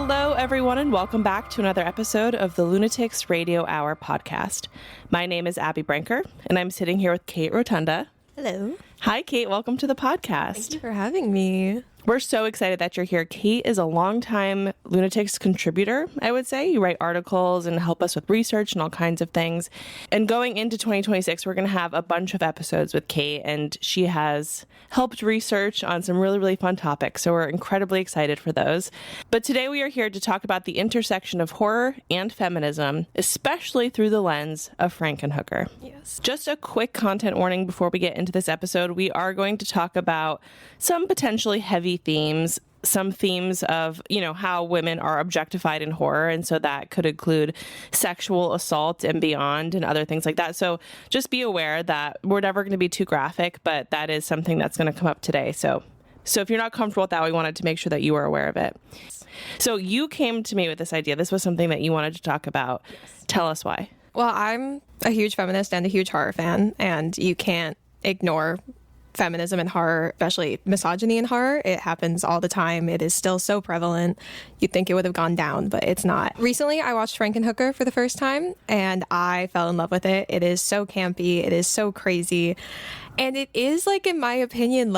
Hello, everyone, and welcome back to another episode of the Lunatics Radio Hour podcast. My name is Abby Branker, and I'm sitting here with Kate Rotunda. Hello. Hi, Kate. Welcome to the podcast. Thank you for having me. We're so excited that you're here. Kate is a longtime Lunatics contributor, I would say. You write articles and help us with research and all kinds of things. And going into 2026, we're going to have a bunch of episodes with Kate, and she has helped research on some really, really fun topics. So we're incredibly excited for those. But today we are here to talk about the intersection of horror and feminism, especially through the lens of Frankenhooker. Yes. Just a quick content warning before we get into this episode. We are going to talk about some potentially heavy themes, some themes of, how women are objectified in horror. And so that could include sexual assault and beyond and other things like that. So just be aware that we're never going to be too graphic, but that is something that's going to come up today. So if you're not comfortable with that, we wanted to make sure that you were aware of it. So you came to me with this idea. This was something that you wanted to talk about. Yes. Tell us why. Well, I'm a huge feminist and a huge horror fan, and you can't ignore feminism and horror, especially misogyny in horror. It happens all the time. It is still so prevalent. You'd think it would have gone down, but it's not. Recently, I watched Frankenhooker for the first time, and I fell in love with it. It is so campy. It is so crazy. And it is, in my opinion,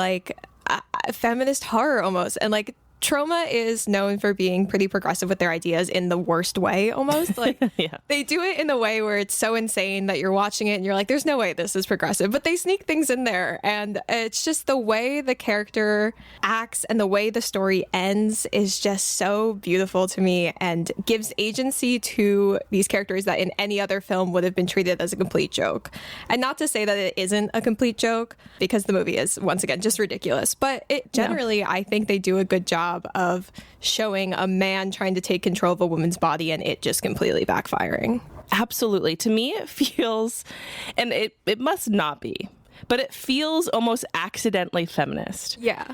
feminist horror almost. And, Troma is known for being pretty progressive with their ideas in the worst way, almost. Yeah. They do it in a way where it's so insane that you're watching it and you're like, there's no way this is progressive. But they sneak things in there. And it's just the way the character acts and the way the story ends is just so beautiful to me and gives agency to these characters that in any other film would have been treated as a complete joke. And not to say that it isn't a complete joke, because the movie is, once again, just ridiculous. But it generally, I think they do a good job of showing a man trying to take control of a woman's body and it just completely backfiring. Absolutely. To me, it feels, and it must not be, but it feels almost accidentally feminist. Yeah.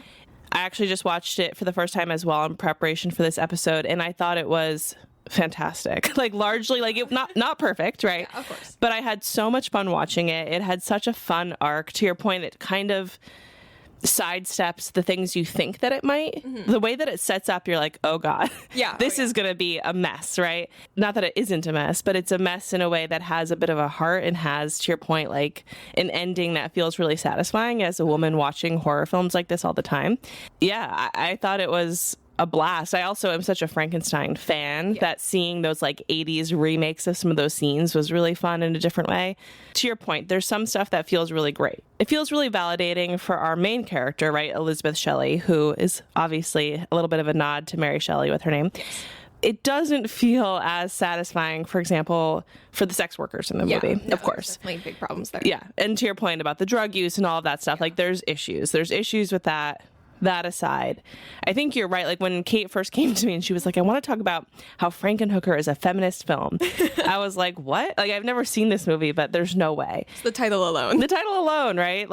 I actually just watched it for the first time as well in preparation for this episode, and I thought it was fantastic. Largely, it not perfect, right? Yeah, of course. But I had so much fun watching it. It had such a fun arc. To your point, it kind of sidesteps the things you think that it might. Mm-hmm. The way that it sets up, you're like, oh God, this is going to be a mess, right? Not that it isn't a mess, but it's a mess in a way that has a bit of a heart and has, to your point, an ending that feels really satisfying as a woman watching horror films like this all the time. Yeah, I thought it was a blast. I also am such a Frankenstein fan that seeing those 80s remakes of some of those scenes was really fun in a different way. To your point, there's some stuff that feels really great. It feels really validating for our main character, right? Elizabeth Shelley, who is obviously a little bit of a nod to Mary Shelley with her name. Yes. It doesn't feel as satisfying, for example, for the sex workers in the movie, of course. Definitely big problems there. Yeah. And to your point about the drug use and all of that stuff, there's issues. There's issues with that. That aside, I think you're right. When Kate first came to me and she was like, I want to talk about how Frankenhooker is a feminist film. I was like, what? I've never seen this movie, but there's no way. It's the title alone. The title alone, right?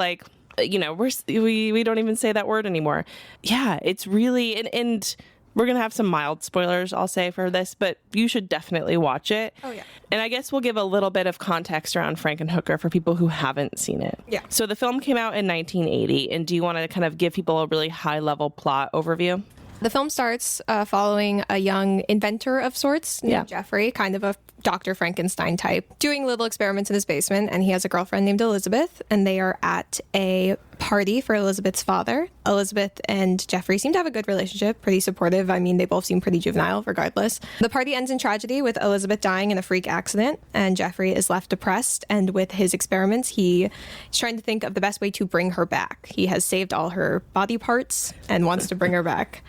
We don't even say that word anymore. Yeah, it's really, and we're going to have some mild spoilers, I'll say, for this, but you should definitely watch it. Oh, yeah. And I guess we'll give a little bit of context around Frankenhooker for people who haven't seen it. Yeah. So the film came out in 1980, and do you want to kind of give people a really high-level plot overview? The film starts following a young inventor of sorts named Jeffrey, kind of a Dr. Frankenstein type, doing little experiments in his basement, and he has a girlfriend named Elizabeth, and they are at a party for Elizabeth's father. Elizabeth and Jeffrey seem to have a good relationship, pretty supportive. I mean, they both seem pretty juvenile regardless. The party ends in tragedy with Elizabeth dying in a freak accident, and Jeffrey is left depressed, and with his experiments, he is trying to think of the best way to bring her back. He has saved all her body parts and wants to bring her back.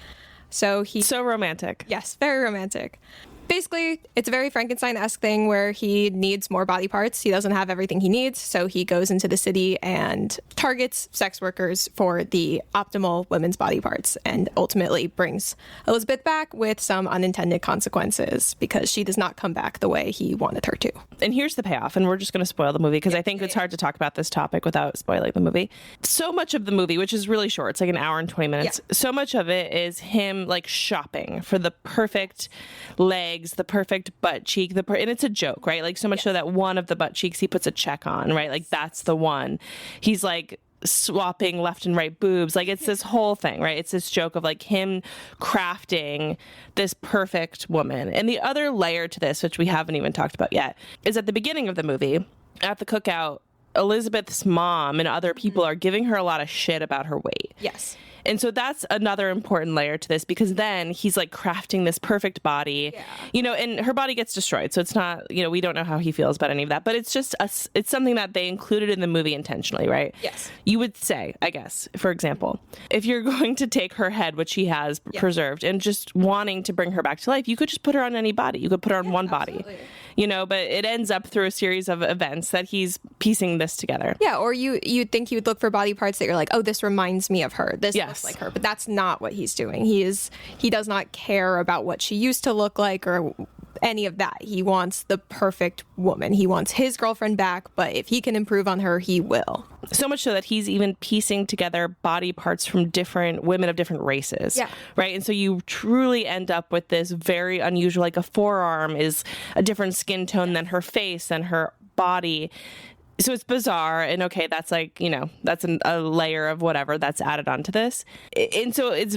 So romantic. Yes, very romantic. Basically, it's a very Frankenstein-esque thing where he needs more body parts. He doesn't have everything he needs, so he goes into the city and targets sex workers for the optimal women's body parts and ultimately brings Elizabeth back with some unintended consequences because she does not come back the way he wanted her to. And here's the payoff, and we're just going to spoil the movie because I think it's hard to talk about this topic without spoiling the movie. So much of the movie, which is really short, it's like an hour and 20 minutes, so much of it is him shopping for the perfect legs, the perfect butt cheek, and it's a joke, right? So much so that one of the butt cheeks he puts a check on, right? That's the one. He's swapping left and right boobs. Like, it's this whole thing, right? It's this joke of like him crafting this perfect woman. And the other layer to this, which we haven't even talked about yet, is at the beginning of the movie, at the cookout, Elizabeth's mom and other people are giving her a lot of shit about her weight. Yes. And so that's another important layer to this, because then he's like crafting this perfect body, and her body gets destroyed. So it's not, we don't know how he feels about any of that, but it's just it's something that they included in the movie intentionally, right? Yes. You would say, I guess, for example, if you're going to take her head, which he has preserved, and just wanting to bring her back to life, you could just put her on any body. You could put her on one body. But it ends up through a series of events that he's piecing this together. Yeah, or you'd think you'd look for body parts that you're like, oh, this reminds me of her. This looks like her. But that's not what he's doing. He does not care about what she used to look like or any of that. He wants the perfect woman. He wants his girlfriend back, but if he can improve on her, he will. So much so that he's even piecing together body parts from different women of different races. Yeah. Right? And so you truly end up with this very unusual, like a forearm is a different skin tone than her face and her body. So it's bizarre, and okay, that's like, that's a layer of whatever that's added onto this. And so it's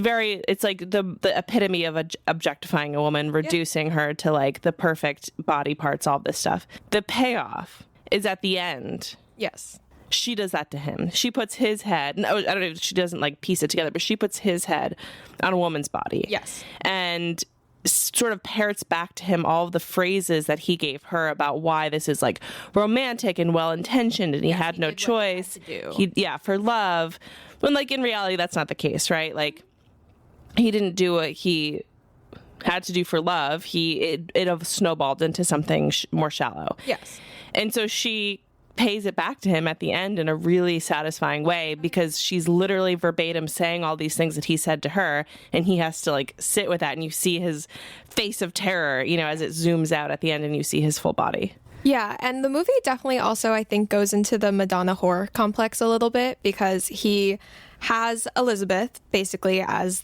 like the epitome of objectifying a woman, reducing her to like the perfect body parts, all this stuff. The payoff is at the end. Yes. She does that to him. She puts his head, no, I don't know if she doesn't like piece it together, but she puts his head on a woman's body. Yes. And sort of parrots back to him all of the phrases that he gave her about why this is like romantic and well-intentioned, and he had no choice. For love. When like in reality, that's not the case, right? Like he didn't do what he had to do for love. It have snowballed into something more shallow. Yes. And so she pays it back to him at the end in a really satisfying way, because she's literally verbatim saying all these things that he said to her, and he has to like sit with that, and you see his face of terror, as it zooms out at the end and you see his full body. Yeah, and the movie definitely also, I think, goes into the Madonna whore complex a little bit, because he has Elizabeth basically as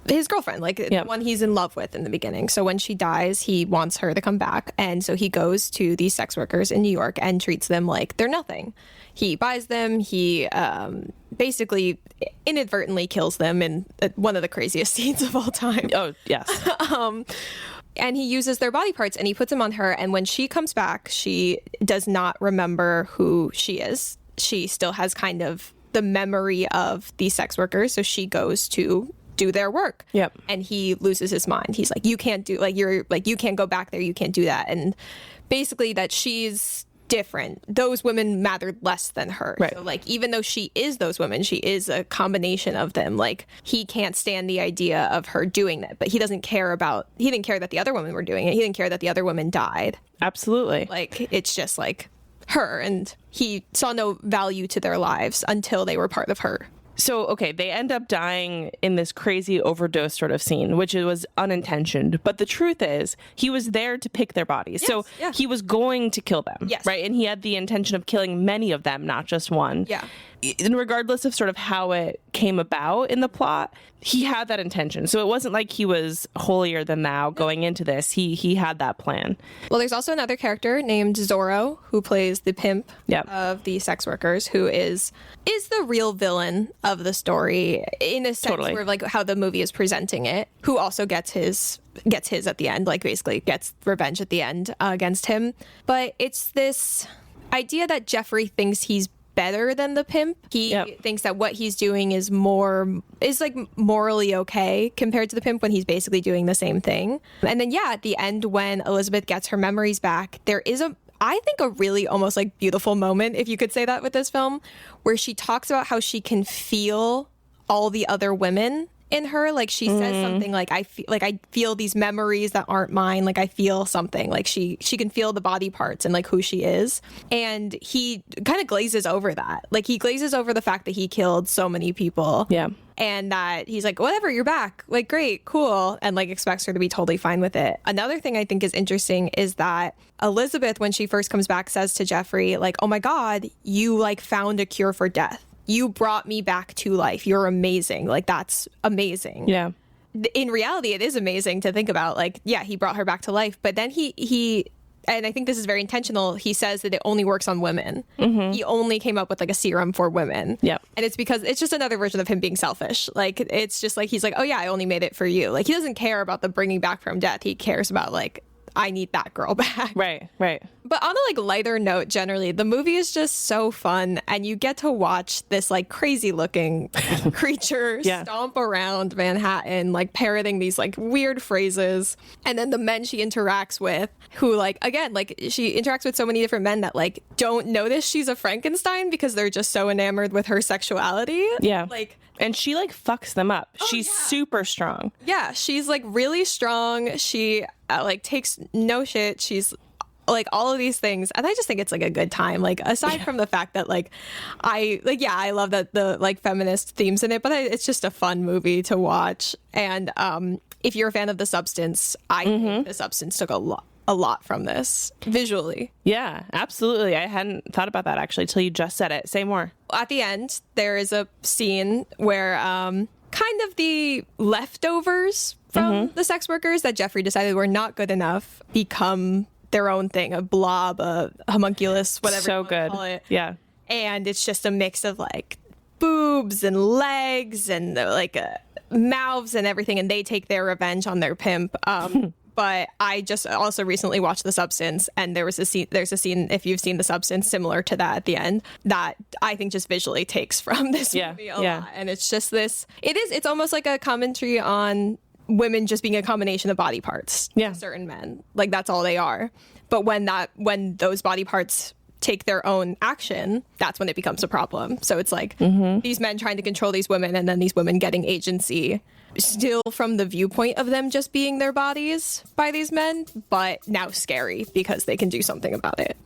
his girlfriend, like the one he's in love with in the beginning. So when she dies, he wants her to come back. And so he goes to these sex workers in New York and treats them like they're nothing. He buys them. He basically inadvertently kills them in one of the craziest scenes of all time. Oh, yes. And he uses their body parts and he puts them on her. And when she comes back, she does not remember who she is. She still has kind of the memory of these sex workers. So she goes to do their work. Yep. And he loses his mind. He's like, you can't do, like, you're like, you can't go back there. You can't do that. And basically that she's different. Those women mattered less than her. Right. So like, even though she is those women, she is a combination of them. Like, he can't stand the idea of her doing that, but he didn't care that the other women were doing it. He didn't care that the other women died. Absolutely. Like, it's just like her, and he saw no value to their lives until they were part of her. So, okay, they end up dying in this crazy overdose sort of scene, which was unintentioned. But the truth is, he was there to pick their bodies. Yes, so he was going to kill them, right? And he had the intention of killing many of them, not just one. Yeah. And regardless of sort of how it came about in the plot, he had that intention. So it wasn't like he was holier than thou going into this. He had that plan. Well, there's also another character named Zorro, who plays the pimp of the sex workers, who is the real villain of the story in a sense, sort of like how the movie is presenting it, who also gets his at the end, like basically gets revenge at the end against him. But it's this idea that Jeffrey thinks he's better than the pimp. He thinks that what he's doing is like morally okay compared to the pimp, when he's basically doing the same thing. And then at the end, when Elizabeth gets her memories back, there is I think a really almost like beautiful moment, if you could say that, with this film, where she talks about how she can feel all the other women in her. Like, she says something like, I feel these memories that aren't mine. Like, I feel something. Like, she can feel the body parts and like who she is. And he kind of glazes over that. Like, he glazes over the fact that he killed so many people. Yeah. And that he's like, whatever, you're back. Like, great, cool. And like expects her to be totally fine with it. Another thing I think is interesting is that Elizabeth, when she first comes back, says to Jeffrey, like, oh my God, you like found a cure for death. You brought me back to life. You're amazing. Like, that's amazing. Yeah. In reality, it is amazing to think about. Like, yeah, he brought her back to life. But then he and I think this is very intentional, he says that it only works on women. He only came up with like a serum for women. Yep. And it's because it's just another version of him being selfish. Like, it's just like, he's like, oh yeah, I only made it for you. Like, he doesn't care about the bringing back from death. He cares about like, I need that girl back. Right. But on a like lighter note, generally, the movie is just so fun, and you get to watch this like crazy looking creature stomp around Manhattan, like parroting these like weird phrases. And then the men she interacts with, who like, again, like she interacts with so many different men that like don't notice she's a Frankenstein because they're just so enamored with her sexuality. Yeah. Like, and she like fucks them up. She's super strong. Yeah, she's like really strong. She like takes no shit. She's like all of these things, and I just think it's like a good time. Like, aside from the fact that like I love that the like feminist themes in it, but it's just a fun movie to watch. And if you're a fan of The Substance, I think The Substance took a lot from this visually. Yeah, absolutely. I hadn't thought about that actually till you just said it. Say more. At the end, there is a scene where kind of the leftovers from the sex workers that Jeffrey decided were not good enough become their own thing, a blob, a homunculus, whatever so you want to call it. Yeah. And it's just a mix of like boobs and legs and like mouths and everything, and they take their revenge on their pimp. But I just also recently watched The Substance, and there's a scene, if you've seen The Substance, similar to that at the end, that I think just visually takes from this movie a lot. And it's just it's almost like a commentary on women just being a combination of body parts to certain men. Like, that's all they are. But when those body parts take their own action, that's when it becomes a problem. So it's like these men trying to control these women, and then these women getting agency, still from the viewpoint of them just being their bodies by these men, but now scary because they can do something about it.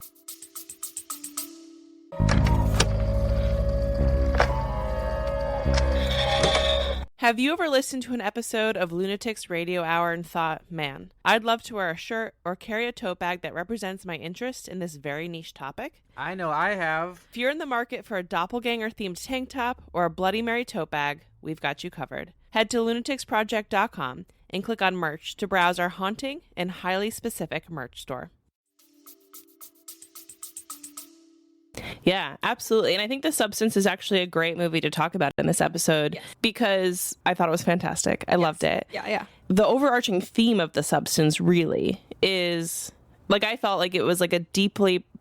Have you ever listened to an episode of Lunatics Radio Hour and thought, man, I'd love to wear a shirt or carry a tote bag that represents my interest in this very niche topic? I know I have. If you're in the market for a doppelganger-themed tank top or a Bloody Mary tote bag, we've got you covered. Head to lunaticsproject.com and click on merch to browse our haunting and highly specific merch store. Yeah, absolutely. And I think The Substance is actually a great movie to talk about in this episode because I thought it was fantastic. I loved it. Yeah. The overarching theme of The Substance really is, like, I felt like it was like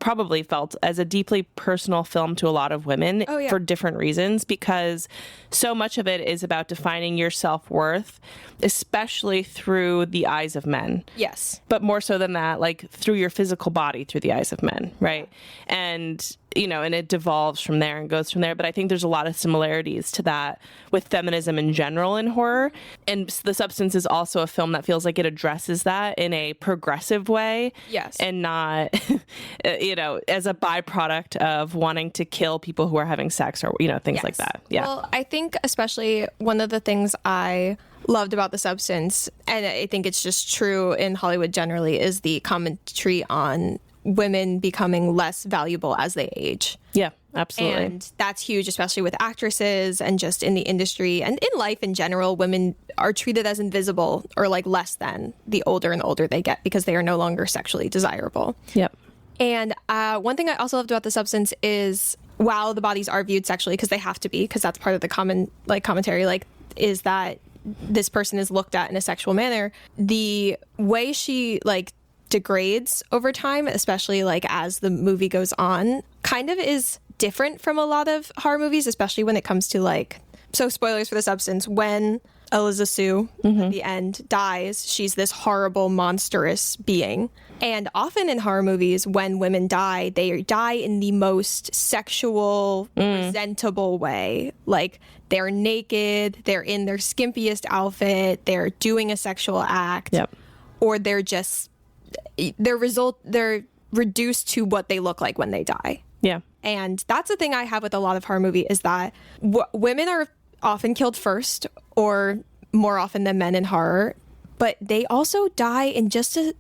probably felt as a deeply personal film to a lot of women for different reasons, because so much of it is about defining your self-worth, especially through the eyes of men. Yes. But more so than that, like through your physical body, through the eyes of men, right? And and it devolves from there and goes from there. But I think there's a lot of similarities to that with feminism in general in horror. And The Substance is also a film that feels like it addresses that in a progressive way. Yes. And not, as a byproduct of wanting to kill people who are having sex or, things like that. Yeah. Well, I think especially one of the things I loved about The Substance, and I think it's just true in Hollywood generally, is the commentary on women becoming less valuable as they age. Yeah, absolutely. And that's huge, especially with actresses and just in the industry and in life in general. Women are treated as invisible or like less than the older and older they get because they are no longer sexually desirable. Yep. And one thing I also loved about The Substance is, while the bodies are viewed sexually, because they have to be, because that's part of the commentary, is that this person is looked at in a sexual manner. The way she degrades over time, especially as the movie goes on, kind of is different from a lot of horror movies, especially when it comes to so spoilers for The Substance, when Eliza Sue at the end dies, she's this horrible, monstrous being. And often in horror movies, when women die, they die in the most sexual, presentable way. Like, they're naked, they're in their skimpiest outfit, they're doing a sexual act, or they're just they're reduced to what they look like when they die. Yeah. And that's the thing I have with a lot of horror movie, is that women are often killed first, or more often than men in horror, but they also die in just a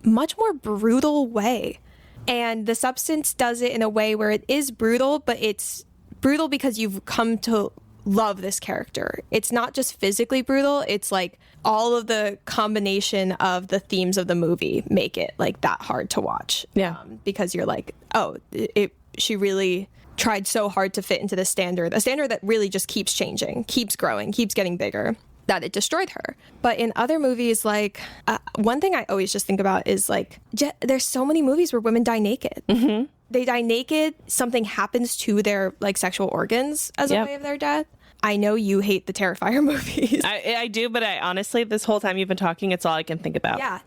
much more brutal way. And The Substance does it in a way where it is brutal, but it's brutal because you've come to love this character. It's not just physically brutal. It's like all of the combination of the themes of the movie make it like that hard to watch. Yeah. Because you're like, oh, she really tried so hard to fit into the standard, a standard that really just keeps changing, keeps growing, keeps getting bigger, that it destroyed her. But in other movies, like one thing I always just think about is like, there's so many movies where women die naked. Mm-hmm. They die naked. Something happens to their like sexual organs as a way of their death. I know you hate the Terrifier movies. I do, but I honestly, this whole time you've been talking, it's all I can think about. Yeah,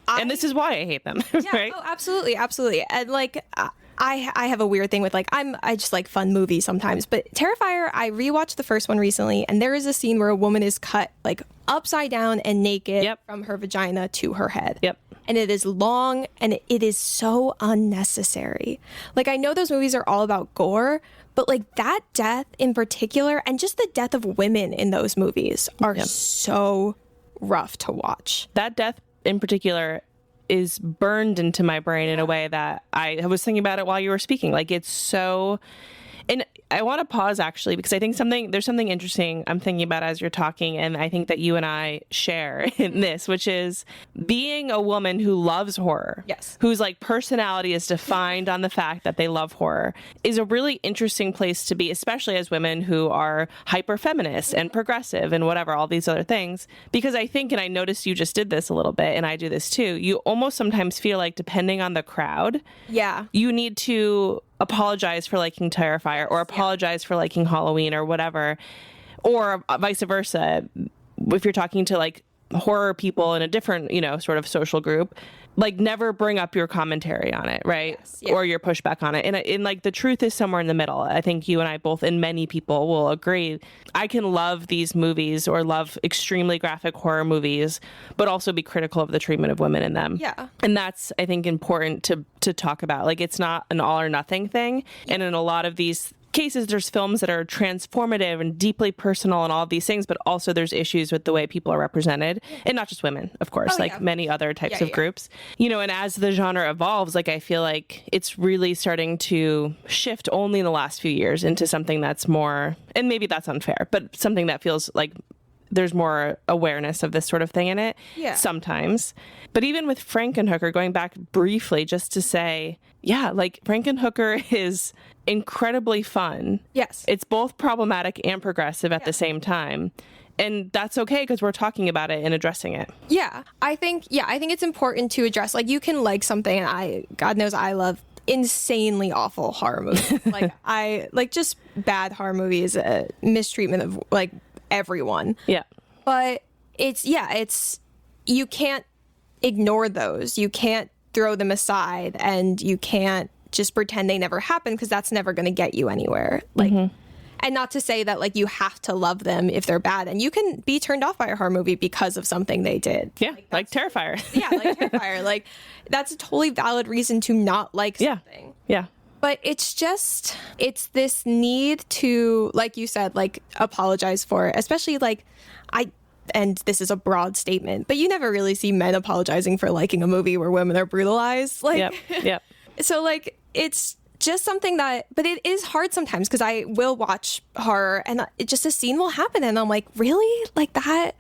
and this is why I hate them. Yeah, right? Oh, absolutely, absolutely. And like, I have a weird thing with like, I just like fun movies sometimes. But Terrifier, I rewatched the first one recently, and there is a scene where a woman is cut like upside down and naked from her vagina to her head. Yep. And it is long, and it is so unnecessary. Like, I know those movies are all about gore, but like that death in particular, and just the death of women in those movies are so rough to watch. That death in particular is burned into my brain in a way that I was thinking about it while you were speaking. Like, it's so... And I want to pause, actually, because I think there's something interesting I'm thinking about as you're talking, and I think that you and I share in this, which is being a woman who loves horror, whose like personality is defined on the fact that they love horror, is a really interesting place to be, especially as women who are hyper feminist and progressive and whatever, all these other things. Because I think, and I noticed you just did this a little bit, and I do this too, you almost sometimes feel like, depending on the crowd, you need to apologize for liking Terrifier or apologize for liking Halloween or whatever, or vice versa. If you're talking to like horror people in a different, sort of social group, like never bring up your commentary on it, right? Or your pushback on it. And like the truth is somewhere in the middle. I think you and I both, and many people will agree, I can love these movies or love extremely graphic horror movies, but also be critical of the treatment of women in them. Yeah. And that's, I think, important to talk about. Like, it's not an all or nothing thing. And in a lot of these cases, there's films that are transformative and deeply personal and all of these things, but also there's issues with the way people are represented, and not just women, of course, many other types of groups, and as the genre evolves, like, I feel like it's really starting to shift only in the last few years into something that's more, and maybe that's unfair, but something that feels like there's more awareness of this sort of thing in it sometimes. But even with Frankenhooker, going back briefly just to say, like Frankenhooker is incredibly fun. Yes. It's both problematic and progressive at the same time. And that's okay because we're talking about it and addressing it. Yeah. I think it's important to address, like, you can like something, and God knows I love insanely awful horror movies. Like, I like just bad horror movies, mistreatment of like everyone. Yeah. But it's you can't ignore those. You can't throw them aside, and you can't just pretend they never happened, because that's never going to get you anywhere. Like, and not to say that like you have to love them if they're bad, and you can be turned off by a horror movie because of something they did. Yeah, like Terrifier. Like Terrifier. Like, that's a totally valid reason to not like something. Yeah. But it's this need to, like you said, like, apologize for it. Especially, like, and this is a broad statement, but you never really see men apologizing for liking a movie where women are brutalized. Like, yep. So, like, it's just something that, but it is hard sometimes, because I will watch horror and just a scene will happen and I'm like, really? Like that?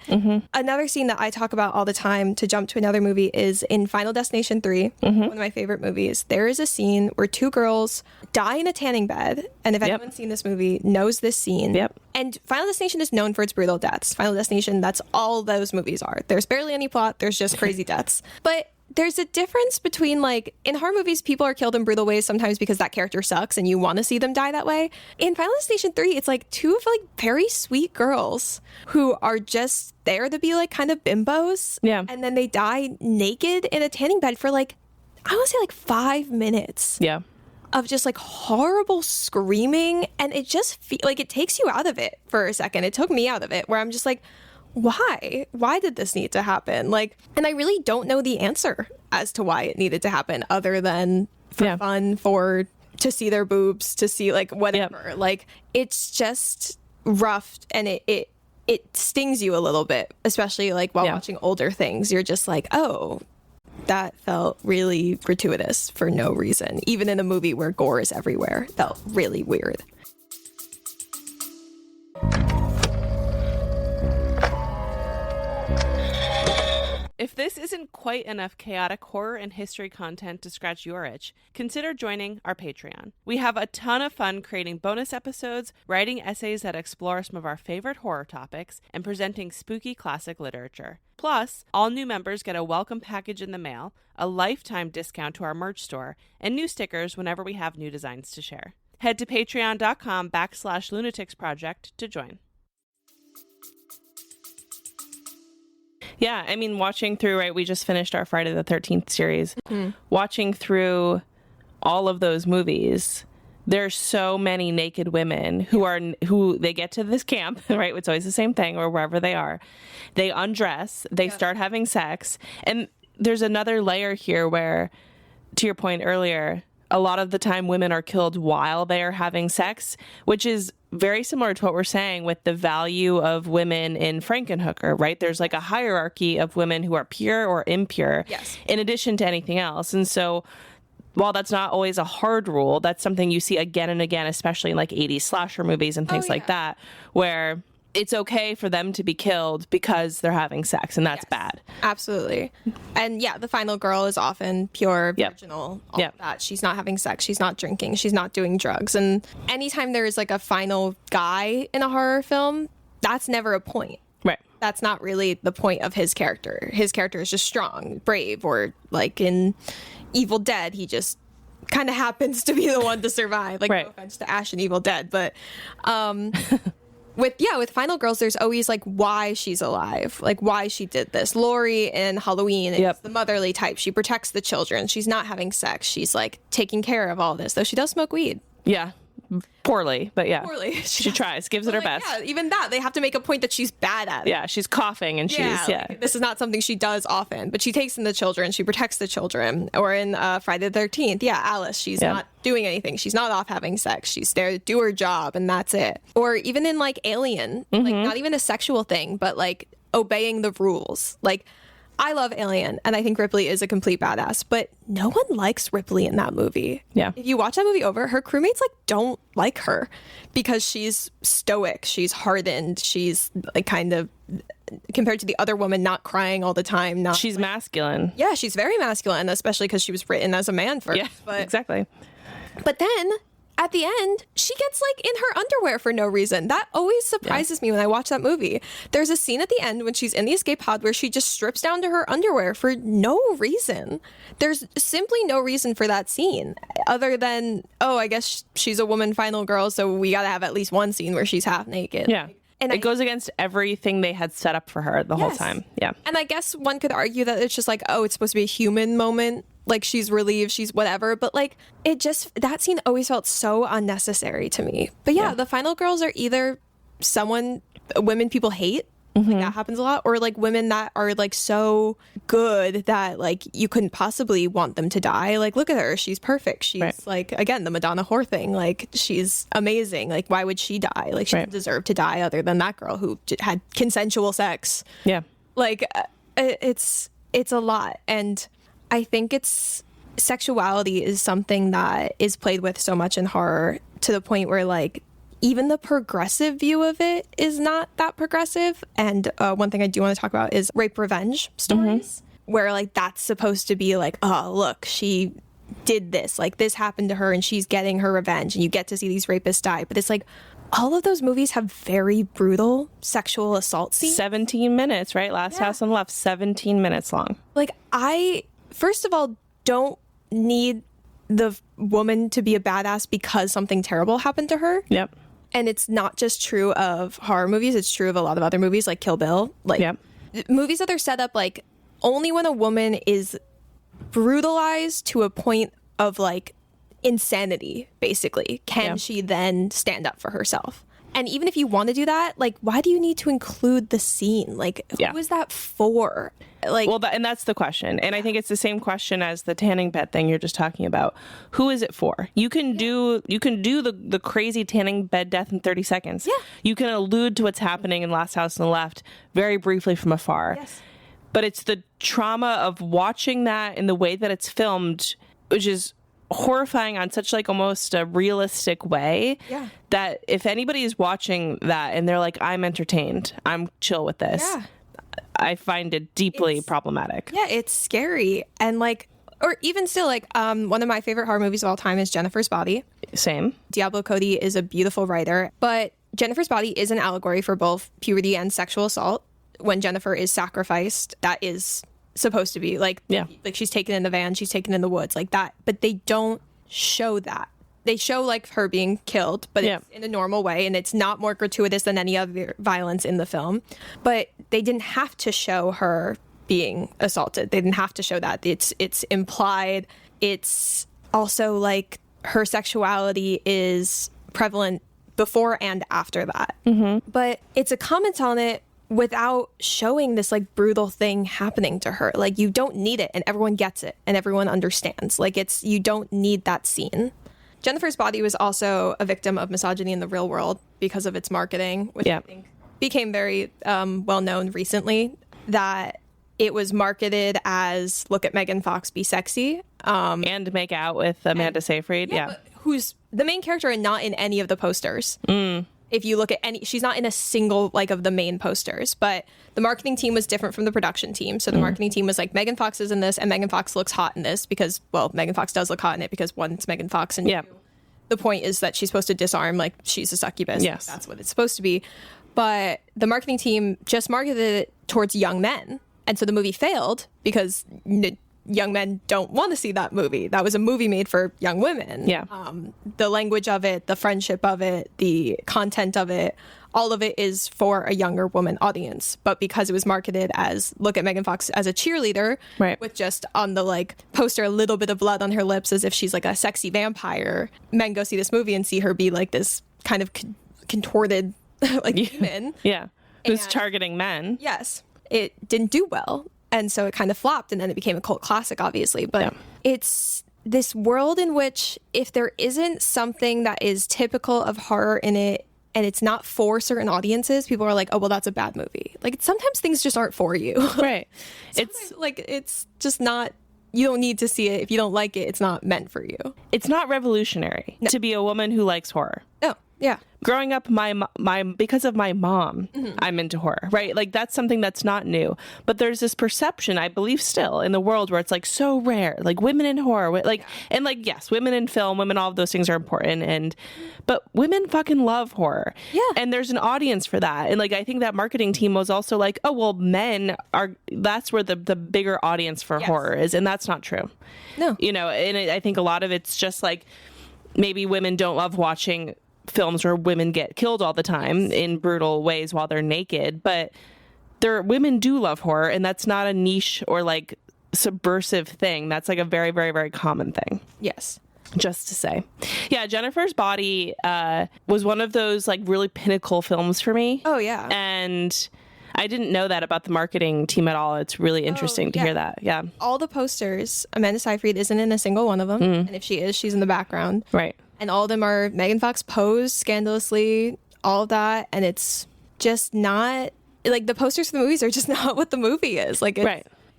Another scene that I talk about all the time, to jump to another movie, is in Final Destination 3, one of my favorite movies. There is a scene where two girls die in a tanning bed. And if anyone's seen this movie, knows this scene. And Final Destination is known for its brutal deaths. Final Destination, that's all those movies are. There's barely any plot. There's just crazy deaths. But there's a difference between, like, in horror movies, people are killed in brutal ways sometimes because that character sucks and you want to see them die that way. In Final Destination 3, it's like two of like very sweet girls who are just there to be like kind of bimbos. Yeah. And then they die naked in a tanning bed for like, I want to say like 5 minutes. Yeah. Of just like horrible screaming. And it just like it takes you out of it for a second. It took me out of it, where I'm just like, why did this need to happen? Like, and I really don't know the answer as to why it needed to happen, other than for fun, to see their boobs, to see like whatever. Like, it's just rough, and it stings you a little bit, especially like while watching older things. You're just like, oh, that felt really gratuitous for no reason. Even in a movie where gore is everywhere, felt really weird. If this isn't quite enough chaotic horror and history content to scratch your itch, consider joining our Patreon. We have a ton of fun creating bonus episodes, writing essays that explore some of our favorite horror topics, and presenting spooky classic literature. Plus, all new members get a welcome package in the mail, a lifetime discount to our merch store, and new stickers whenever we have new designs to share. Head to patreon.com/lunaticsproject to join. Yeah, I mean, watching through, right, we just finished our Friday the 13th series. Mm-hmm. Watching through all of those movies, there's so many naked women who they get to this camp, right? It's always the same thing, or wherever they are. They undress, they start having sex. And there's another layer here where, to your point earlier, a lot of the time women are killed while they are having sex, which is very similar to what we're saying with the value of women in Frankenhooker, right? There's like a hierarchy of women who are pure or impure in addition to anything else. And so while that's not always a hard rule, that's something you see again and again, especially in like 80s slasher movies and things like that, where it's okay for them to be killed because they're having sex, and that's bad. Absolutely. And the final girl is often pure, virginal, all of that. She's not having sex, she's not drinking, she's not doing drugs. And anytime there is like a final guy in a horror film, that's never a point. Right. That's not really the point of his character. His character is just strong, brave, or like in Evil Dead, he just kind of happens to be the one to survive. Like, no offense to Ash in Evil Dead, but with Final Girls, there's always like why she's alive, like why she did this. Laurie in Halloween is the motherly type. She protects the children. She's not having sex. She's like taking care of all this, though she does smoke weed. Yeah. Poorly, but poorly. She tries, gives it her best. Yeah, even that, they have to make a point that she's bad at it. Yeah, she's coughing and this is not something she does often, but she takes in the children, she protects the children. Or in Friday the 13th, Alice, she's not doing anything. She's not off having sex. She's there to do her job, and that's it. Or even in like Alien, like not even a sexual thing, but like obeying the rules. Like, I love Alien, and I think Ripley is a complete badass, but no one likes Ripley in that movie. Yeah. If you watch that movie over, her crewmates like don't like her because she's stoic, she's hardened, she's like kind of, compared to the other woman, not crying all the time. She's like, masculine. Yeah, she's very masculine, especially because she was written as a man first. Yeah, exactly. But then at the end, she gets like in her underwear for no reason. That always surprises me when I watch that movie. There's a scene at the end when she's in the escape pod where she just strips down to her underwear for no reason. There's simply no reason for that scene other than, I guess she's a woman final girl, so we got to have at least one scene where she's half naked. Yeah. And it goes against everything they had set up for her the whole time. Yeah. And I guess one could argue that it's just like, it's supposed to be a human moment. Like, she's relieved, she's whatever. But like, that scene always felt so unnecessary to me. But the final girls are either women people hate. Like, that happens a lot. Or like women that are like so good that like you couldn't possibly want them to die. Like, look at her. She's perfect. She's like, again, the Madonna whore thing. Like, she's amazing. Like, why would she die? Like, she didn't deserve to die other than that girl who had consensual sex. Yeah. Like, it's a lot. And I think sexuality is something that is played with so much in horror to the point where like even the progressive view of it is not that progressive. And one thing I do want to talk about is rape revenge stories, where like that's supposed to be like, oh, look, she did this, like this happened to her and she's getting her revenge, and you get to see these rapists die. But it's like all of those movies have very brutal sexual assault scenes. 17 minutes, right? Last House on the Left, 17 minutes long. Like, I, first of all, don't need the woman to be a badass because something terrible happened to her. Yep. And it's not just true of horror movies. It's true of a lot of other movies like Kill Bill. Like, movies that are set up like only when a woman is brutalized to a point of like insanity, basically, can she then stand up for herself. And even if you want to do that, like, why do you need to include the scene? Like, who is that for? Like, well, and that's the question. And I think it's the same question as the tanning bed thing you're just talking about. Who is it for? You can do the crazy tanning bed death in 30 seconds. Yeah. You can allude to what's happening in Last House on the Left very briefly from afar. Yes. But it's the trauma of watching that in the way that it's filmed, which is horrifying on such like almost a realistic way that if anybody is watching that and they're like, I'm entertained, I'm chill with this, I find it deeply problematic. Yeah, it's scary. And like, or even still, like, one of my favorite horror movies of all time is Jennifer's Body. Same. Diablo Cody is a beautiful writer, but Jennifer's Body is an allegory for both puberty and sexual assault. When Jennifer is sacrificed, that is supposed to be like she's taken in the van, she's taken in the woods, like that. But they don't show that. They show like her being killed, but it's in a normal way, and it's not more gratuitous than any other violence in the film. But they didn't have to show her being assaulted. They didn't have to show that. It's implied. It's also like her sexuality is prevalent before and after that. But it's a comment on it without showing this like brutal thing happening to her. Like, you don't need it, and everyone gets it, and everyone understands. Like, you don't need that scene. Jennifer's Body was also a victim of misogyny in the real world because of its marketing, which I think became very well known recently, that it was marketed as, look at Megan Fox be sexy. And make out with Amanda Seyfried. But who's the main character and not in any of the posters. If you look at she's not in a single like of the main posters, but the marketing team was different from the production team. So the marketing team was like, Megan Fox is in this, and Megan Fox looks hot in this because, well, Megan Fox does look hot in it because one, it's Megan Fox, and two, the point is that she's supposed to disarm, like she's a succubus. Yes. That's what it's supposed to be. But the marketing team just marketed it towards young men. And so the movie failed because young men don't want to see that movie. That was a movie made for young women. The language of it, the friendship of it, the content of it, all of it is for a younger woman audience. But because it was marketed as, look at Megan Fox as a cheerleader, with just on the like poster a little bit of blood on her lips as if she's like a sexy vampire, men go see this movie and see her be like this kind of contorted like human. Who's targeting men. Yes. It didn't do well. And so it kind of flopped, and then it became a cult classic, obviously. But it's this world in which if there isn't something that is typical of horror in it, and it's not for certain audiences, people are like, oh, well, that's a bad movie. Like, sometimes things just aren't for you. It's like, it's just not, you don't need to see it. If you don't like it, it's not meant for you. It's not revolutionary to be a woman who likes horror. No. Yeah. Growing up, because of my mom, I'm into horror, right? Like, that's something that's not new. But there's this perception, I believe still, in the world where it's like so rare, like women in horror, like, and like, yes, women in film, women, all of those things are important. But women fucking love horror. And there's an audience for that. And like, I think that marketing team was also like, oh, well, that's where the bigger audience for horror is. And that's not true. No. You know, and I think a lot of it's just like, maybe women don't love watching films where women get killed all the time in brutal ways while they're naked, but women do love horror, and that's not a niche or like subversive thing. That's like a very, very, very common thing. Yes. Just to say. Yeah, Jennifer's Body was one of those like really pinnacle films for me. Oh, yeah. And I didn't know that about the marketing team at all. It's really interesting to hear that. Yeah. All the posters, Amanda Seyfried isn't in a single one of them. And if she is, she's in the background. Right. And all of them are Megan Fox posed scandalously, all of that. And it's just not, like, the posters for the movies are just not what the movie is. Like, it's,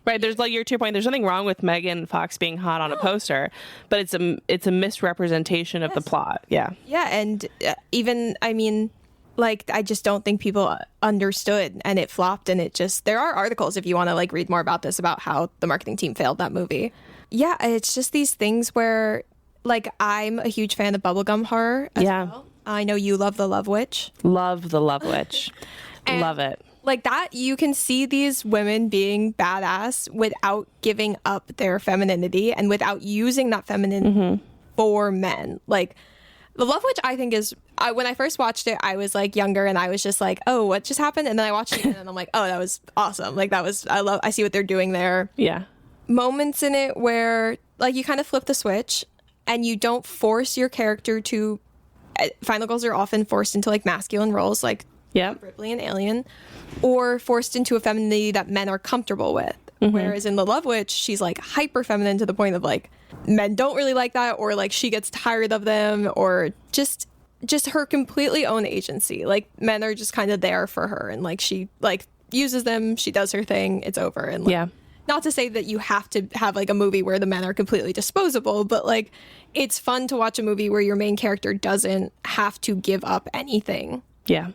Right. There's like, to your point, there's nothing wrong with Megan Fox being hot on a poster, but it's a misrepresentation of the plot. Yeah. Yeah. And even, I mean, like, I just don't think people understood, and it flopped, and there are articles if you want to like read more about this, about how the marketing team failed that movie. Yeah. It's just these things where, like, I'm a huge fan of bubblegum horror as well. I know you love The Love Witch. Love The Love Witch. Love it. Like that, you can see these women being badass without giving up their femininity and without using that femininity for men. Like, The Love Witch, I think when I first watched it, I was like younger, and I was just like, oh, what just happened? And then I watched it and I'm like, oh, that was awesome. Like, I see what they're doing there. Yeah. Moments in it where like you kind of flip the switch and you don't force your character to, final girls are often forced into like masculine roles, like Ripley and Alien, or forced into a femininity that men are comfortable with. Whereas in The Love Witch, she's like hyper feminine to the point of like men don't really like that, or like she gets tired of them, or just her completely own agency. Like, men are just kind of there for her, and like she like uses them, she does her thing, it's over. And like, not to say that you have to have like a movie where the men are completely disposable, but like it's fun to watch a movie where your main character doesn't have to give up anything. Yeah.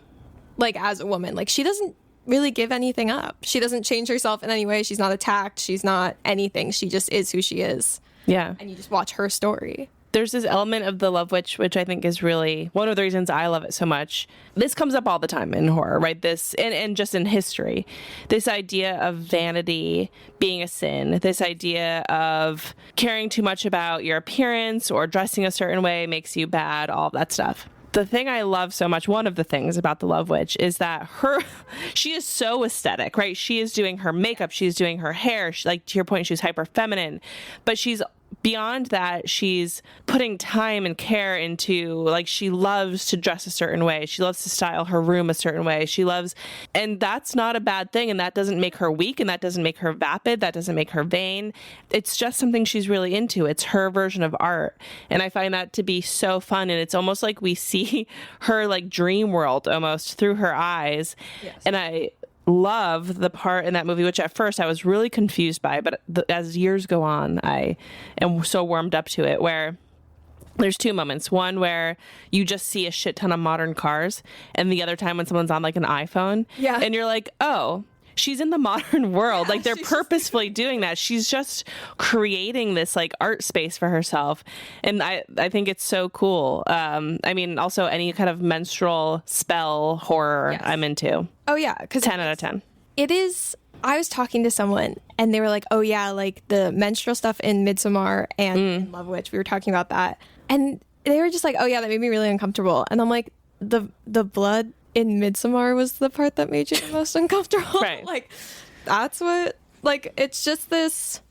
Like as a woman, like she doesn't really give anything up. She doesn't change herself in any way. She's not attacked. She's not anything. She just is who she is. Yeah. And you just watch her story. There's this element of the love witch, which I think is really one of the reasons I love it so much. This comes up all the time in horror, right? This, and just in history, this idea of vanity being a sin, this idea of caring too much about your appearance or dressing a certain way makes you bad, all of that stuff. The thing I love so much, one of the things about the Love Witch is that she is so aesthetic, right? She is doing her makeup, she's doing her hair, like to your point, she's hyper feminine, but she's beyond that, she's putting time and care into, like, she loves to dress a certain way. She loves to style her room a certain way. She loves, and that's not a bad thing. And that doesn't make her weak, and that doesn't make her vapid. That doesn't make her vain. It's just something she's really into. It's her version of art. And I find that to be so fun. And it's almost like we see her like dream world almost through her eyes. Yes. And I love the part in that movie, which at first I was really confused by, but as years go on, I am so warmed up to it, where there's two moments. One where you just see a shit ton of modern cars, and the other time when someone's on like an iPhone, and you're like, oh, she's in the modern world. Like they're purposefully doing that. She's just creating this like art space for herself. And I think it's so cool. I mean, also any kind of menstrual spell horror I'm into. Oh yeah. 10 out of 10. It is. I was talking to someone and they were like, oh yeah, like the menstrual stuff in Midsommar and in Love Witch. We were talking about that. And they were just like, oh yeah, that made me really uncomfortable. And I'm like, the blood in Midsommar was the part that made you the most uncomfortable. Right. Like, that's what, like, it's just this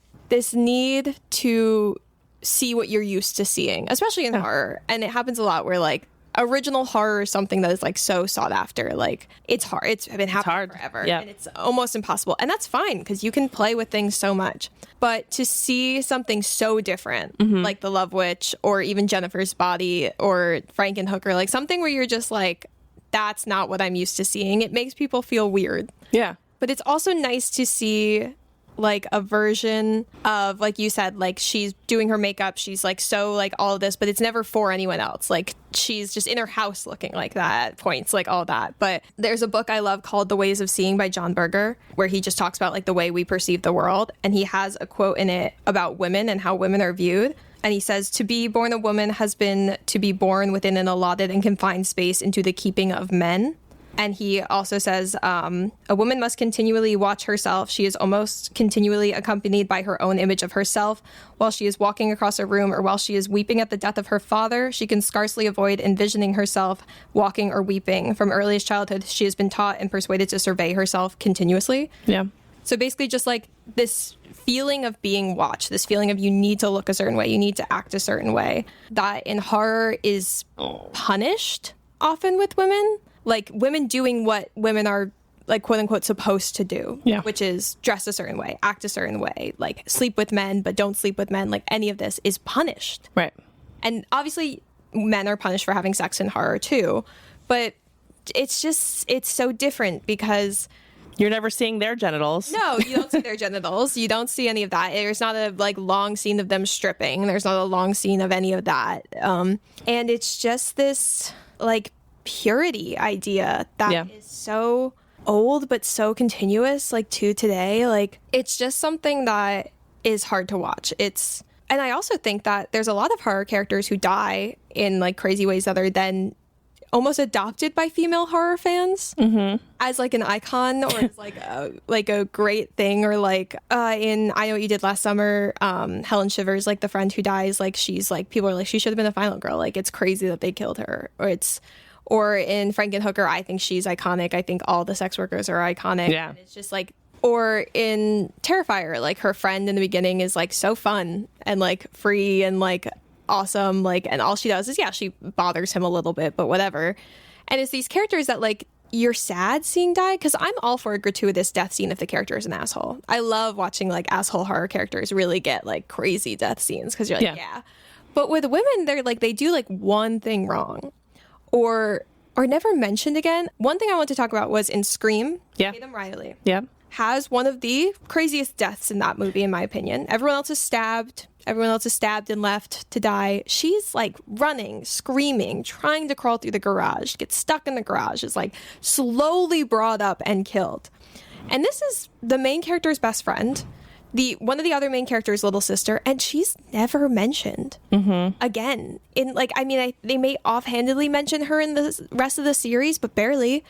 need to see what you're used to seeing, especially in horror. And it happens a lot where, like, original horror is something that is, like, so sought after. Like, it's hard. It's been happening forever. Yeah. And it's almost impossible. And that's fine, because you can play with things so much. But to see something so different, like The Love Witch, or even Jennifer's Body, or Frankenhooker, like, something where you're just like, that's not what I'm used to seeing. It makes people feel weird. Yeah. But it's also nice to see like a version of, like you said, like she's doing her makeup. She's like, so like all of this, but it's never for anyone else. Like she's just in her house looking like that at points, like all that. But there's a book I love called The Ways of Seeing by John Berger, where he just talks about like the way we perceive the world. And he has a quote in it about women and how women are viewed. And he says, to be born a woman has been to be born within an allotted and confined space into the keeping of men. And he also says, a woman must continually watch herself. She is almost continually accompanied by her own image of herself. While she is walking across a room or while she is weeping at the death of her father, she can scarcely avoid envisioning herself walking or weeping. From earliest childhood, she has been taught and persuaded to survey herself continuously. Yeah. So basically just like this feeling of being watched, this feeling of you need to look a certain way, you need to act a certain way, that in horror is punished often with women. Like women doing what women are, like, quote unquote, supposed to do, which is dress a certain way, act a certain way, like sleep with men, but don't sleep with men. Like any of this is punished. Right. And obviously men are punished for having sex in horror too. But it's just, it's so different because you're never seeing their genitals. No, you don't see their genitals. You don't see any of that. There's not a like long scene of them stripping. There's not a long scene of any of that. And it's just this like purity idea that is so old but so continuous, like to today. Like it's just something that is hard to watch. And I also think that there's a lot of horror characters who die in like crazy ways that are then almost adopted by female horror fans as like an icon or as like a great thing. Or like in I Know What You Did Last Summer, Helen Shivers, like the friend who dies, like she's like, people are like, she should have been a final girl. Like it's crazy that they killed her. Or in Frankenhooker, I think she's iconic. I think all the sex workers are iconic. Yeah. And it's just like, or in Terrifier, like her friend in the beginning is like so fun and like free and like awesome. Like, and all she does is, she bothers him a little bit, but whatever. And it's these characters that like you're sad seeing die, because I'm all for a gratuitous death scene if the character is an asshole. I love watching like asshole horror characters really get like crazy death scenes because you're like, But with women, they're like, they do like one thing wrong. Or never mentioned again. One thing I want to talk about was in Scream, Tatum Riley. Yeah. has one of the craziest deaths in that movie, in my opinion. Everyone else is stabbed. Everyone else is stabbed and left to die. She's like running, screaming, trying to crawl through the garage, gets stuck in the garage, is like slowly brought up and killed. And this is the main character's best friend. One of the other main characters' little sister, and she's never mentioned again. They may offhandedly mention her in the rest of the series, but barely.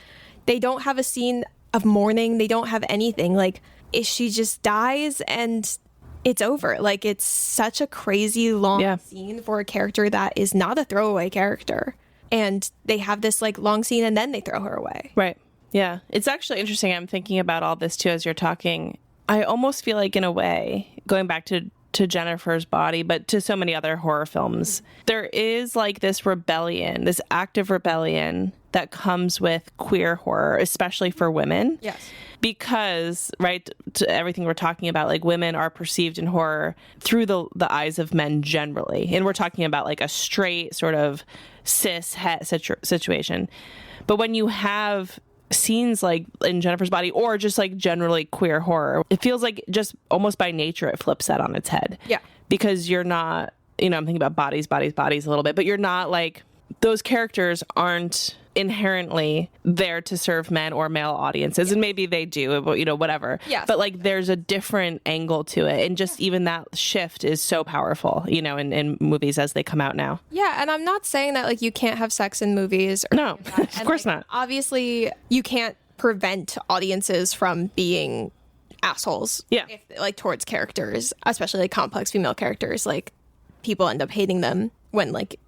They don't have a scene of mourning. They don't have anything. Like, she just dies and it's over. Like, it's such a crazy long scene for a character that is not a throwaway character. And they have this like long scene and then they throw her away. Right. Yeah. It's actually interesting. I'm thinking about all this too as you're talking. I almost feel like, in a way, going back to Jennifer's Body, but to so many other horror films, there is like this rebellion, this active rebellion that comes with queer horror, especially for women. Yes. Because, right, to everything we're talking about, like, women are perceived in horror through the eyes of men generally. And we're talking about like a straight sort of cis het situation. But when you have scenes like in Jennifer's Body, or just like generally queer horror, it feels like just almost by nature it flips that on its head. Yeah. Because you're not, I'm thinking about bodies a little bit, but you're not like, those characters aren't inherently there to serve men or male audiences. And maybe they do, whatever. Yes. But like, there's a different angle to it. And just even that shift is so powerful, in movies as they come out now. Yeah. And I'm not saying that like you can't have sex in movies. Or no, of course not. Obviously, you can't prevent audiences from being assholes. Yeah. Towards characters, especially like complex female characters. Like, people end up hating them when like,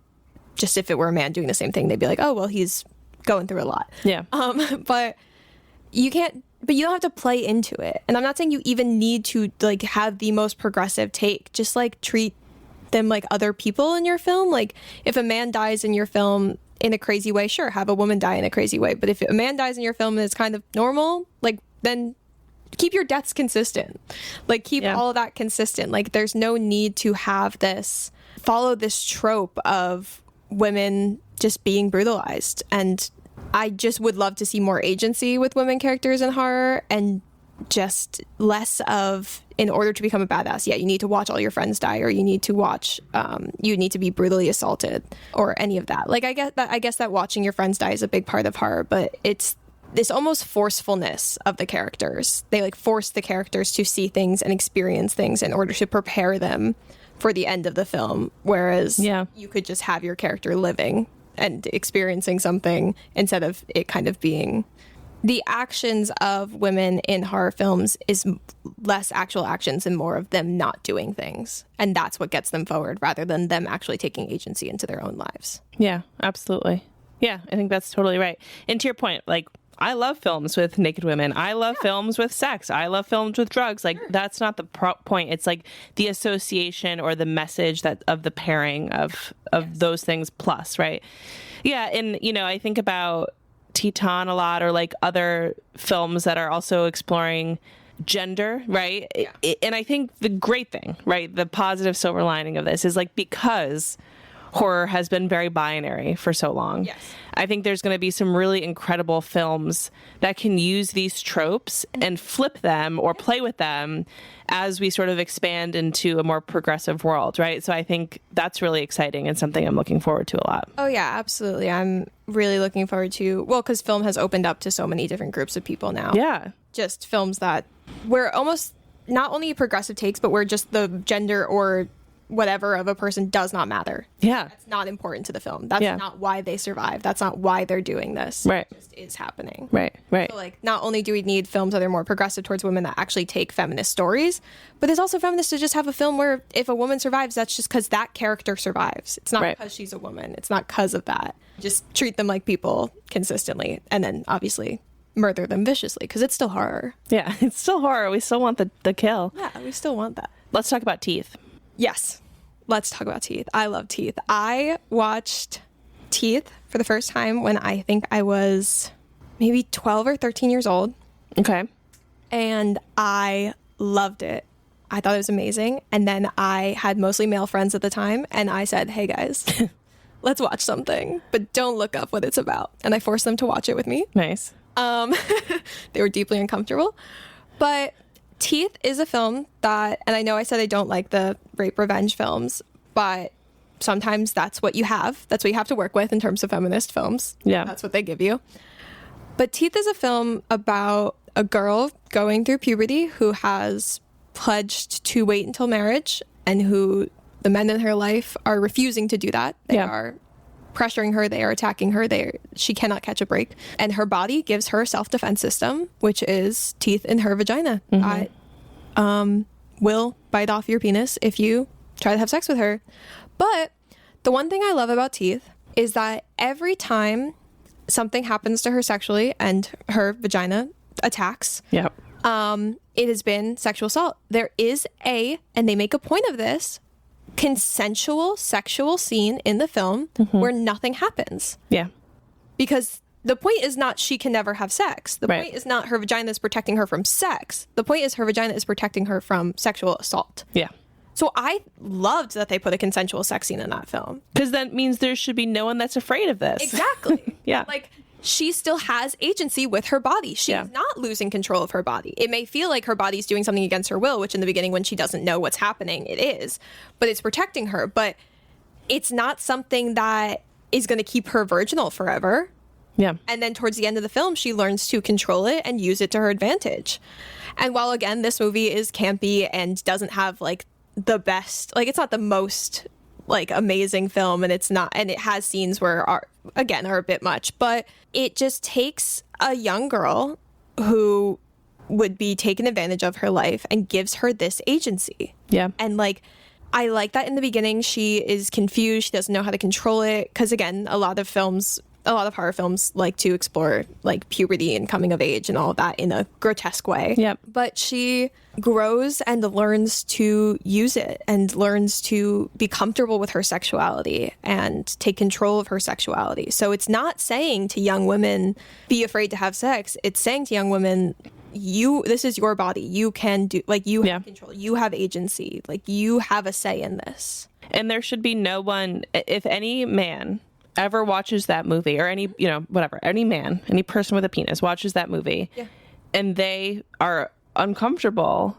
just if it were a man doing the same thing, they'd be like, oh, well, he's going through a lot. Yeah. But you don't have to play into it. And I'm not saying you even need to like have the most progressive take. Just like treat them like other people in your film. Like, if a man dies in your film in a crazy way, sure, have a woman die in a crazy way. But if a man dies in your film and it's kind of normal, like, then keep your deaths consistent. Like, keep all of that consistent. Like, there's no need to have follow this trope of women just being brutalized. And I just would love to see more agency with women characters in horror, and just less of, in order to become a badass, you need to watch all your friends die, or you need to watch, you need to be brutally assaulted, or any of that. Like, I guess that watching your friends die is a big part of horror, but it's this almost forcefulness of the characters. They like force the characters to see things and experience things in order to prepare them for the end of the film. Whereas you could just have your character living and experiencing something, instead of it kind of being the actions of women in horror films is less actual actions and more of them not doing things. And that's what gets them forward, rather than them actually taking agency into their own lives. Yeah, absolutely. Yeah, I think that's totally right. And to your point, like, I love films with naked women. I love films with sex. I love films with drugs. Like, that's not the point. It's like the association or the message of the pairing of those things plus, right? Yeah, and, I think about Teton a lot, or like other films that are also exploring gender, right? Yeah. And I think the great thing, right, the positive silver lining of this is like, because horror has been very binary for so long. Yes. I think there's going to be some really incredible films that can use these tropes and flip them or play with them as we sort of expand into a more progressive world, right? So I think that's really exciting and something I'm looking forward to a lot. Oh, yeah, absolutely. I'm really looking forward to, because film has opened up to so many different groups of people now. Yeah. Just films that where almost not only progressive takes, but where just the gender or whatever of a person does not matter. Yeah. That's not important to the film. That's not why they survive. That's not why they're doing this. Right. It just is happening. Right. So, like, not only do we need films that are more progressive towards women that actually take feminist stories, but there's also feminists to just have a film where if a woman survives, that's just because that character survives. It's not because she's a woman. It's not because of that. Just treat them like people consistently. And then, obviously, murder them viciously, because it's still horror. Yeah, it's still horror. We still want the kill. Yeah, we still want that. Let's talk about Teeth. Yes. Let's talk about Teeth. I love Teeth. I watched Teeth for the first time when I think I was maybe 12 or 13 years old. Okay. And I loved it. I thought it was amazing. And then I had mostly male friends at the time. And I said, hey, guys, let's watch something, but don't look up what it's about. And I forced them to watch it with me. Nice. They were deeply uncomfortable. But Teeth is a film that, and I know I said I don't like the rape revenge films, but sometimes that's what you have. That's what you have to work with in terms of feminist films. Yeah. That's what they give you. But Teeth is a film about a girl going through puberty who has pledged to wait until marriage, and who the men in her life are refusing to do that. They are pressuring her. They are attacking her. She cannot catch a break. And her body gives her a self-defense system, which is teeth in her vagina. I will bite off your penis if you try to have sex with her. But the one thing I love about Teeth is that every time something happens to her sexually and her vagina attacks, it has been sexual assault. There is and they make a point of this, consensual sexual scene in the film where nothing happens. Yeah. Because the point is not she can never have sex. The point is not her vagina is protecting her from sex. The point is her vagina is protecting her from sexual assault. Yeah. So I loved that they put a consensual sex scene in that film. Because that means there should be no one that's afraid of this. Exactly. Like, she still has agency with her body. She's not losing control of her body. It may feel like her body's doing something against her will, which in the beginning when she doesn't know what's happening, it is. But it's protecting her. But it's not something that is going to keep her virginal forever. Yeah. And then towards the end of the film, she learns to control it and use it to her advantage. And while, again, this movie is campy and doesn't have, like, the best, like, it's not the most, like, amazing film, and it's not, and it has scenes where are a bit much, but it just takes a young girl who would be taken advantage of her life and gives her this agency. Yeah. And, like, I like that in the beginning she is confused, she doesn't know how to control it, because, again, a lot of horror films like to explore, like, puberty and coming of age and all of that in a grotesque way. Yep. But she grows and learns to use it and learns to be comfortable with her sexuality and take control of her sexuality. So it's not saying to young women, be afraid to have sex. It's saying to young women, this is your body. You can do, like, you have control. You have agency. Like, you have a say in this. And there should be no one, if any man ever watches that movie, or any, any man, any person with a penis watches that movie, and they are uncomfortable,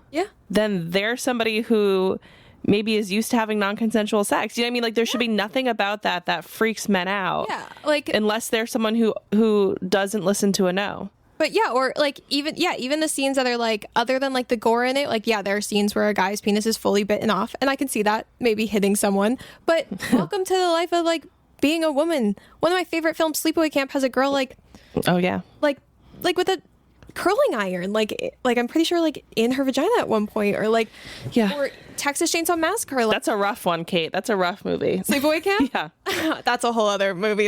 then they're somebody who maybe is used to having non-consensual sex. You know what I mean? Like, there should be nothing about that freaks men out. Yeah, like, unless they're someone who doesn't listen to a no. But or like even the scenes that are like, other than like the gore in it, like, there are scenes where a guy's penis is fully bitten off, and I can see that maybe hitting someone. But welcome to the life of, like, being a woman. One of my favorite films, Sleepaway Camp, has a girl like with a curling iron, like I'm pretty sure, like, in her vagina at one point, or like, or Texas Chainsaw Massacre. Like, that's a rough one, Kate. That's a rough movie. Sleepaway Camp. Yeah, that's a whole other movie.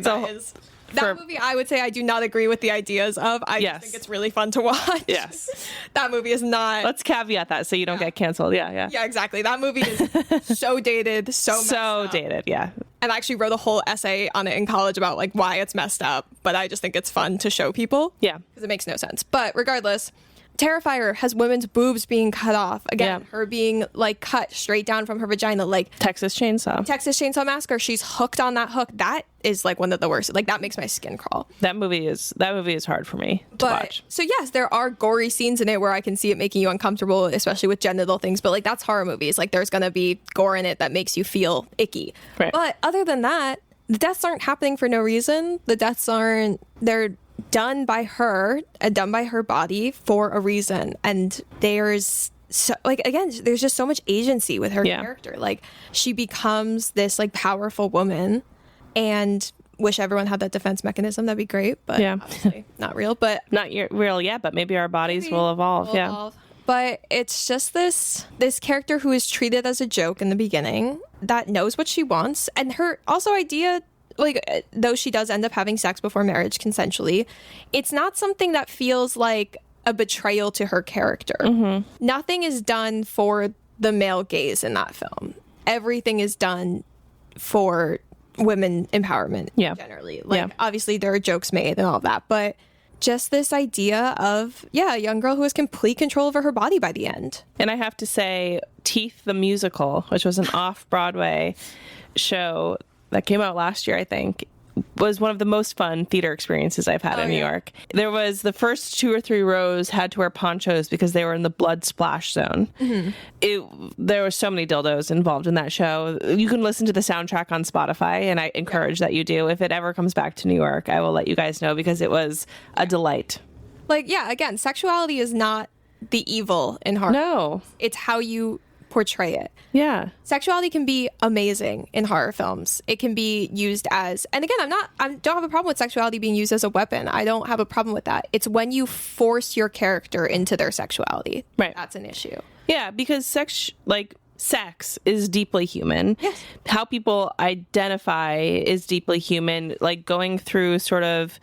That movie, I would say I do not agree with the ideas of. I just think it's really fun to watch. Yes. That movie is not... Let's caveat that so you don't get canceled. Yeah, exactly. That movie is so dated, so dated, yeah. And I actually wrote a whole essay on it in college about, like, why it's messed up. But I just think it's fun to show people. Yeah. Because it makes no sense. But regardless... Terrifier has women's boobs being cut off. Again, her being, like, cut straight down from her vagina. Like, Texas Chainsaw Massacre. She's hooked on that hook. That is, like, one of the worst. Like, that makes my skin crawl. That movie is hard for me to watch. So yes, there are gory scenes in it where I can see it making you uncomfortable, especially with genital things. But, like, that's horror movies. Like, there's gonna be gore in it that makes you feel icky. Right. But other than that, the deaths aren't happening for no reason. The deaths they're done by her and done by her body for a reason. And there's there's just so much agency with her character. Like, she becomes this, like, powerful woman, and wish everyone had that defense mechanism. That'd be great, but obviously not real. But not real yet, but maybe our bodies will evolve. But it's just this character who is treated as a joke in the beginning that knows what she wants, and her also idea, like, though she does end up having sex before marriage consensually, it's not something that feels like a betrayal to her character. Mm-hmm. Nothing is done for the male gaze in that film. Everything is done for women empowerment, generally. Like, obviously there are jokes made and all of that, but just this idea of, a young girl who has complete control over her body by the end. And I have to say, Teeth the Musical, which was an off-Broadway show that came out last year, I think, was one of the most fun theater experiences I've had in New York. There was the first 2 or 3 rows had to wear ponchos because they were in the blood splash zone. There were so many dildos involved in that show. You can listen to the soundtrack on Spotify, and I encourage that you do. If it ever comes back to New York, I will let you guys know because it was a delight. Like, yeah, again, sexuality is not the evil in horror. No. It's how you portray it. Yeah. Sexuality can be amazing in horror films. It can be used as, and again, I don't have a problem with sexuality being used as a weapon. I don't have a problem with that. It's when you force your character into their sexuality. Right. That's an issue. Yeah, because sex is deeply human. Yes. How people identify is deeply human. Like going through sort of,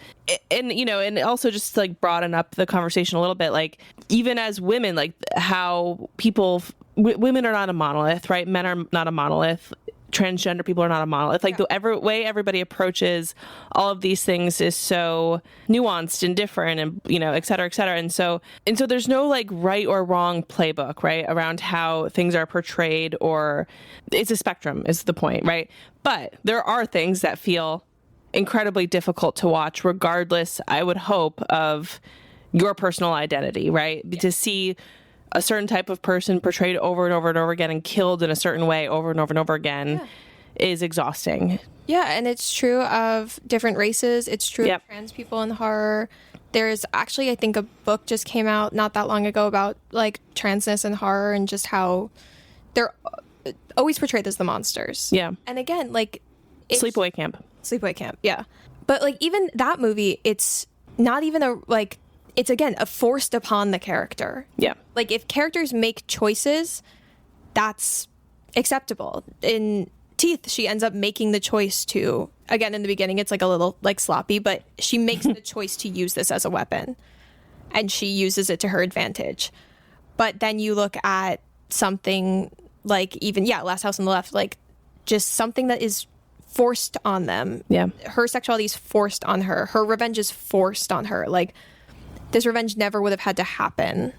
and and also just like broaden up the conversation a little bit. Like even as women, like how people, women are not a monolith, right? Men are not a monolith. Transgender people are not a monolith. Like the way everybody approaches all of these things is so nuanced and different, and et cetera, et cetera. And so there's no like right or wrong playbook, right, around how things are portrayed, or it's a spectrum is the point, right? But there are things that feel incredibly difficult to watch, regardless, I would hope, of your personal identity, right? Yeah. To see a certain type of person portrayed over and over and over again and killed in a certain way over and over and over again is exhausting. Yeah, and it's true of different races. It's true of trans people in horror. There's actually, I think, a book just came out not that long ago about like transness in horror and just how they're always portrayed as the monsters. Yeah. And again, like... Sleepaway Camp, yeah. But like even that movie, it's not even it's, again, a forced upon the character. Yeah. Like, if characters make choices, that's acceptable. In Teeth, she ends up making the choice to, again, in the beginning, it's like a little, like, sloppy, but she makes the choice to use this as a weapon. And she uses it to her advantage. But then you look at something like even, Last House on the Left, like, just something that is forced on them. Yeah. Her sexuality is forced on her. Her revenge is forced on her. Like, this revenge never would have had to happen.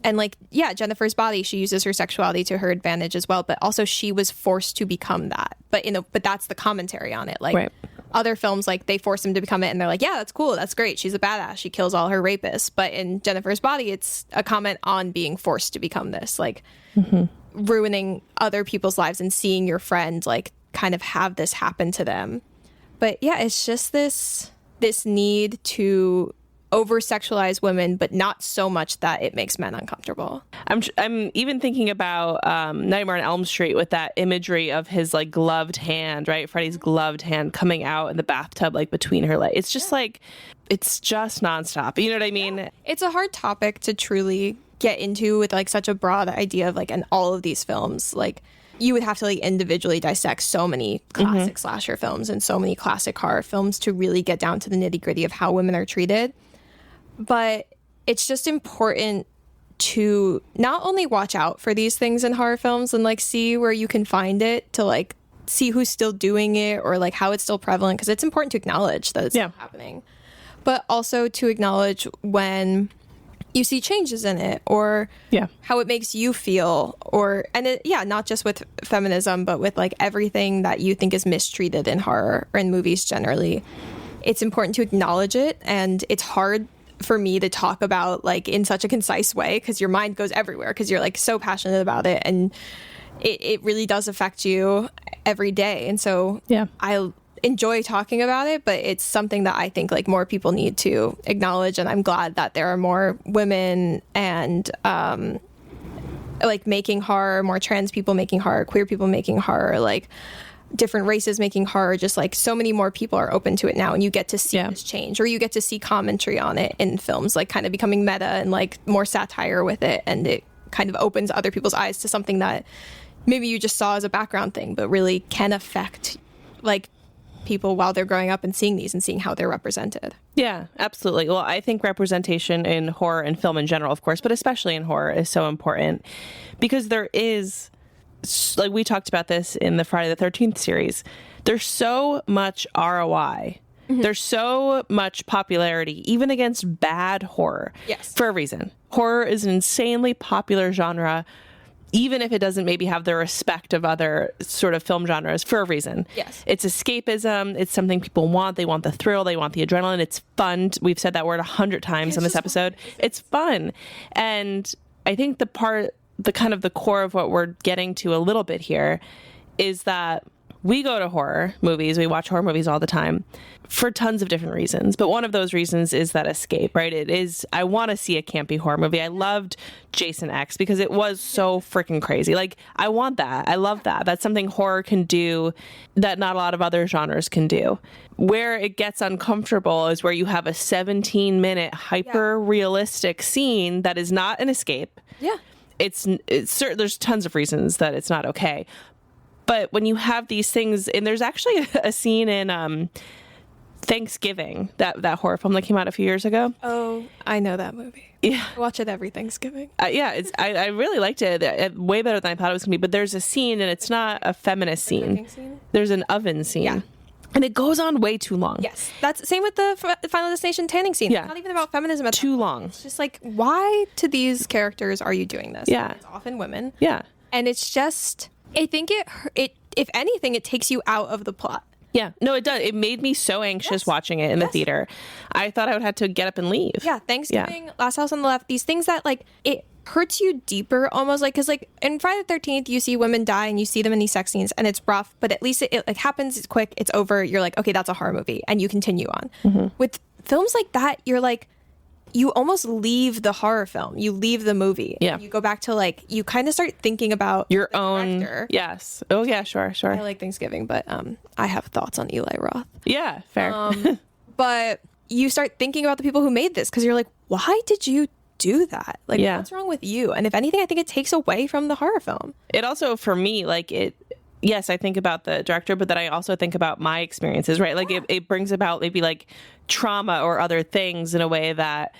And like, Jennifer's Body, she uses her sexuality to her advantage as well, but also she was forced to become that. But but that's the commentary on it. Like other films, like they force them to become it and they're like, yeah, that's cool. That's great. She's a badass. She kills all her rapists. But in Jennifer's Body, it's a comment on being forced to become this, like ruining other people's lives and seeing your friend like kind of have this happen to them. But yeah, it's just this need to over-sexualize women, but not so much that it makes men uncomfortable. I'm even thinking about Nightmare on Elm Street with that imagery of his like gloved hand, right? Freddy's gloved hand coming out in the bathtub, like between her legs. It's just like, it's just nonstop. You know what I mean? Yeah. It's a hard topic to truly get into with like such a broad idea of like, and all of these films, like you would have to like individually dissect so many classic slasher films and so many classic horror films to really get down to the nitty gritty of how women are treated. But it's just important to not only watch out for these things in horror films and like see where you can find it, to like see who's still doing it or like how it's still prevalent, because it's important to acknowledge that it's still happening, but also to acknowledge when you see changes in it or how it makes you feel, or not just with feminism, but with like everything that you think is mistreated in horror or in movies generally. It's important to acknowledge it, and it's hard for me to talk about like in such a concise way because your mind goes everywhere because you're like so passionate about it, and it really does affect you every day. And so I enjoy talking about it, but it's something that I think like more people need to acknowledge, and I'm glad that there are more women and like making horror, more trans people making horror, queer people making horror, like different races making horror. Just like so many more people are open to it now, and you get to see this change, or you get to see commentary on it in films, like kind of becoming meta and like more satire with it, and it kind of opens other people's eyes to something that maybe you just saw as a background thing but really can affect like people while they're growing up and seeing these and seeing how they're represented. Yeah, absolutely. Well, I think representation in horror and film in general, of course, but especially in horror, is so important because there is, like we talked about this in the Friday the 13th series, there's so much ROI. There's so much popularity, even against bad horror. Yes. For a reason. Horror is an insanely popular genre even if it doesn't maybe have the respect of other sort of film genres for a reason. Yes. It's escapism. It's something people want. They want the thrill. They want the adrenaline. It's fun. We've said that word 100 times on this episode. It's fun. And I think the kind of the core of what we're getting to a little bit here is that we go to horror movies. We watch horror movies all the time for tons of different reasons. But one of those reasons is that escape, right? It is, I want to see a campy horror movie. I loved Jason X because it was so freaking crazy. Like, I want that. I love that. That's something horror can do that not a lot of other genres can do. Where it gets uncomfortable is where you have a 17-minute hyper realistic scene that is not an escape. Yeah. It's there's tons of reasons that it's not okay. But when you have these things, and there's actually a scene in Thanksgiving, that horror film that came out a few years ago. Oh, I know that movie. Yeah. I watch it every Thanksgiving. Yeah, I really liked it. Way better than I thought it was going to be. But there's a scene, and it's not a feminist scene. There's an oven scene. Yeah. And it goes on way too long. Yes. That's same with the Final Destination tanning scene. Yeah. It's not even about feminism. At too long. It's just like, why to these characters are you doing this? Yeah. It's often women. Yeah. And it's just, I think it if anything, it takes you out of the plot. Yeah. No, it does. It made me so anxious watching it in the theater. I thought I would have to get up and leave. Yeah. Thanksgiving, Last House on the Left, these things that like, it hurts you deeper almost, like, because like in Friday the 13th you see women die and you see them in these sex scenes and it's rough, but at least it like happens, it's quick, it's over, you're like, okay, that's a horror movie, and you continue on. Mm-hmm. With films like that, you're like, you almost leave the horror film, you leave the movie. Yeah. You go back to like, you kind of start thinking about your own director. Yes. Oh yeah, sure. I like Thanksgiving, but I have thoughts on Eli Roth. Yeah, fair. But you start thinking about the people who made this, because you're like, why did you do that? Like, what's wrong with you? And if anything, I think it takes away from the horror film. It also, for me, like, yes, I think about the director, but then I also think about my experiences, right? Like, it brings about maybe like trauma or other things in a way that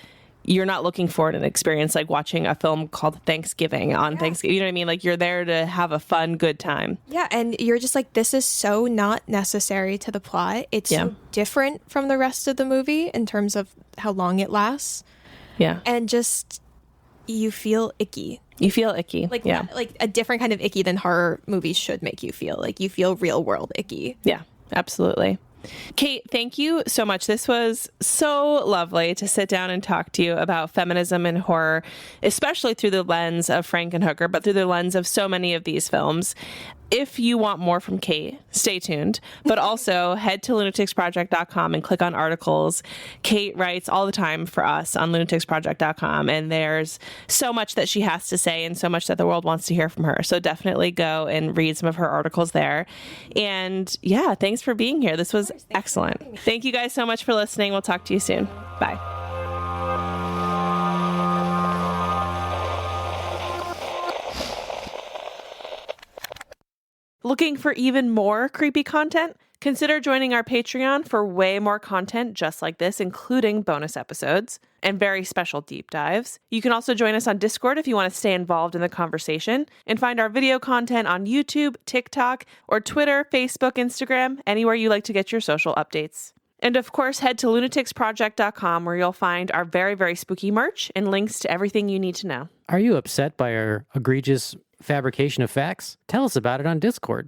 you're not looking for in an experience, like watching a film called Thanksgiving on Thanksgiving. You know what I mean? Like, you're there to have a fun, good time. Yeah, and you're just like, this is so not necessary to the plot. It's so different from the rest of the movie in terms of how long it lasts. Yeah. And just, you feel icky. You feel icky. Like, like a different kind of icky than horror movies should make you feel. Like, you feel real world icky. Yeah, absolutely. Kate, thank you so much. This was so lovely to sit down and talk to you about feminism and horror, especially through the lens of Frankenhooker, but through the lens of so many of these films. If you want more from Kate, stay tuned, but also head to lunaticsproject.com and click on articles. Kate writes all the time for us on lunaticsproject.com, and there's so much that she has to say and so much that the world wants to hear from her. So definitely go and read some of her articles there. And yeah, thanks for being here. This was excellent. Thank you guys so much for listening. We'll talk to you soon. Bye. Looking for even more creepy content? Consider joining our Patreon for way more content just like this, including bonus episodes and very special deep dives. You can also join us on Discord if you want to stay involved in the conversation, and find our video content on YouTube, TikTok, or Twitter, Facebook, Instagram, anywhere you like to get your social updates. And of course, head to lunaticsproject.com where you'll find our very, very spooky merch and links to everything you need to know. Are you upset by our egregious fabrication of facts? Tell us about it on Discord.